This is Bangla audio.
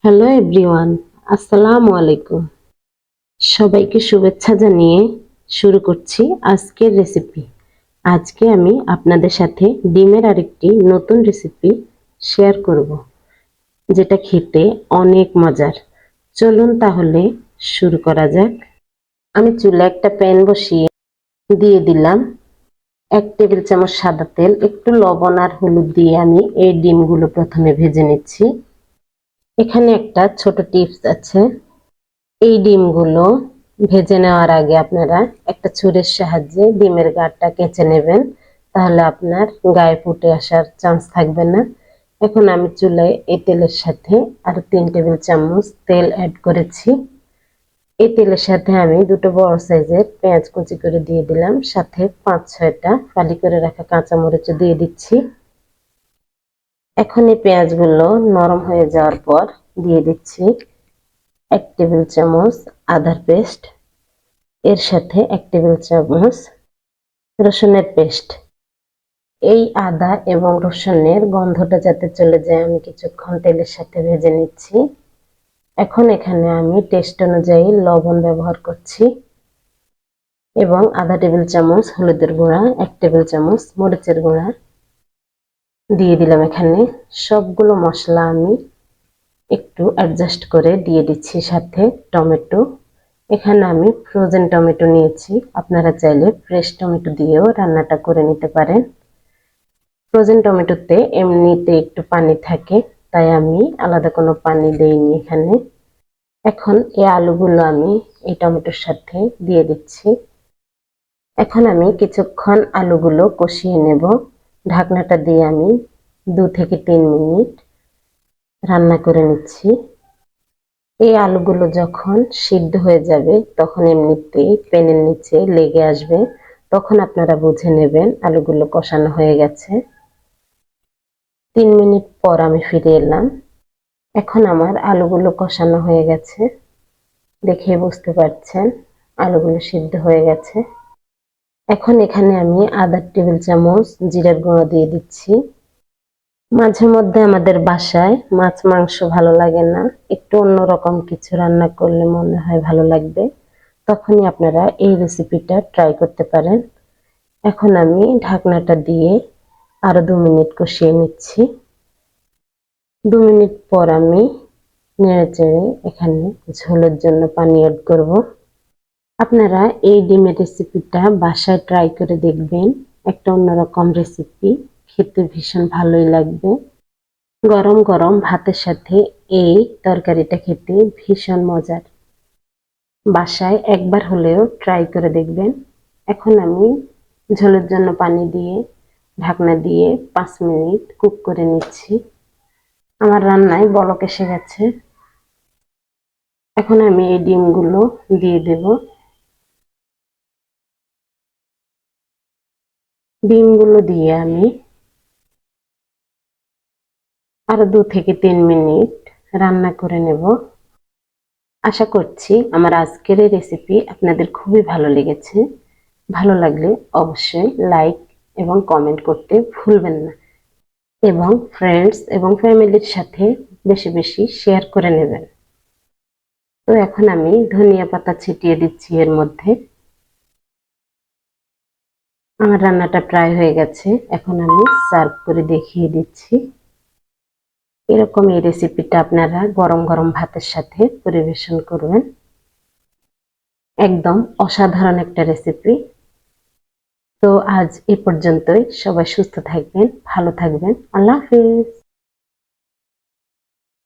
হ্যালো এভরিওয়ান, আসসালামু আলাইকুম। সবাইকে শুভেচ্ছা জানিয়ে শুরু করছি আজকের রেসিপি। আজকে আমি আপনাদের সাথে ডিমের আরেকটি নতুন রেসিপি শেয়ার করব, যেটা খেতে অনেক মজার। চলুন তাহলে শুরু করা যাক। আমি চুলায় একটা প্যান বসিয়ে দিয়ে দিলাম 1 টেবিল চামচ সাদা তেল। একটু লবণ আর হলুদ দিয়ে আমি এই ডিমগুলো প্রথমে ভেজে নিচ্ছি। এখানে একটা ছোট টিপস আছে। এই ডিমগুলো ভেজে নেওয়ার আগে আপনারা একটা ছুরির সাহায্যে ডিমের গাটা কেচে নেবেন, তাহলে আপনার গায়ে ফুটে আসার চান্স থাকবে না। এখন আমি চুলায় এই তেলের সাথে আরো 3 টেবিল চামচ তেল অ্যাড করেছি। এই তেলের সাথে আমি দুটো বড় সাইজের পেঁয়াজ কুচি করে দিয়ে দিলাম, সাথে 5-6টা ফালি করে রাখা কাঁচামরিচ দিয়ে দিচ্ছি। এখন এই পেঁয়াজগুলো নরম হয়ে যাওয়ার পর দিয়ে দিচ্ছি 1 টেবিল চামচ আদার পেস্ট, এর সাথে 1 টেবিল চামচ রসুনের পেস্ট। এই আদা এবং রসুনের গন্ধটা যাতে চলে যায় আমি কিছুক্ষণ তেলের সাথে ভেজে নিচ্ছি। এখন এখানে আমি টেস্ট অনুযায়ী লবণ ব্যবহার করছি এবং ½ টেবিল চামচ হলুদের গুঁড়া, 1 টেবিল চামচ মরিচের গুঁড়া দিয়ে দিলাম। এখানে সবগুলো মশলা আমি একটু অ্যাডজাস্ট করে দিয়ে দিচ্ছি। সাথে টমেটো, এখানে আমি ফ্রোজেন টমেটো নিয়েছি, আপনারা চাইলে ফ্রেশ টমেটো দিয়েও রান্নাটা করে নিতে পারেন। ফ্রোজেন টমেটোতে এমনিতে একটু পানি থাকে, তাই আমি আলাদা কোনো পানি দেইনি এখানে। এখন এই আলুগুলো আমি এই টমেটোর সাথে দিয়ে দিচ্ছি। এখন আমি কিছুক্ষণ আলুগুলো কষিয়ে নেব। ঢাকনাটা দিয়ে আমি 2 থেকে 3 মিনিট রান্না করে নিচ্ছি। এই আলুগুলো যখন সিদ্ধ হয়ে যাবে তখন এমনিতেই প্যানের নিচে লেগে আসবে, তখন আপনারা বুঝে নেবেন আলুগুলো কষানো হয়ে গেছে। 3 মিনিট পর আমি ফিরে এলাম। এখন আমার আলুগুলো কষানো হয়ে গেছে, দেখে বুঝতে পারছেন আলুগুলো সিদ্ধ হয়ে গেছে। এখন এখানে আমি ½ টেবিল চামচ জিরার গুঁড়ো দিয়ে দিচ্ছি। মাঝে মধ্যে আমাদের বাসায় মাছ মাংস ভালো লাগে না, একটু অন্যরকম কিছু রান্না করলে মনে হয় ভালো লাগবে, তখনই আপনারা এই রেসিপিটা ট্রাই করতে পারেন। এখন আমি ঢাকনাটা দিয়ে আরো 2 মিনিট কষিয়ে নিচ্ছি। 2 মিনিট পর আমি নেড়েচেড়ে এখানে ঝোলের জন্য পানি অ্যাড করব। আপনারা এই ডিমের রেসিপিটা বাসায় ট্রাই করে দেখবেন, একটা অন্যরকম রেসিপি, খেতে ভীষণ ভালোই লাগবে। গরম গরম ভাতের সাথে এই তরকারিটা খেতে ভীষণ মজার। বাসায় একবার হলেও ট্রাই করে দেখবেন। এখন আমি ঝোলের জন্য পানি দিয়ে ঢাকনা দিয়ে 5 মিনিট কুক করে নিচ্ছি। আমার রান্নায় বলক এসে গেছে। এখন আমি এই ডিমগুলো দিয়ে দেব। ডিমগুলো দিয়ে আমি আরো 2 থেকে 3 মিনিট রান্না করে নেব। আশা করছি আমার আজকের এই রেসিপি আপনাদের খুবই ভালো লেগেছে। ভালো লাগলে অবশ্যই লাইক এবং কমেন্ট করতে ভুলবেন না, এবং ফ্রেন্ডস এবং ফ্যামিলির সাথে বেশি বেশি শেয়ার করে নেবেন। তো এখন আমি ধনিয়া পাতা ছিটিয়ে দিচ্ছি এর মধ্যে। আমার রান্নাটা প্রায় হয়ে গেছে, এখন আমি সার্ভ করে দেখিয়ে দিচ্ছি। এরকম এই রেসিপিটা আপনারা গরম গরম ভাতের সাথে পরিবেশন করবেন। একদম অসাধারণ একটা রেসিপি। তো আজ এ পর্যন্তই। সবাই সুস্থ থাকবেন, ভালো থাকবেন। আল্লাহ হাফেজ।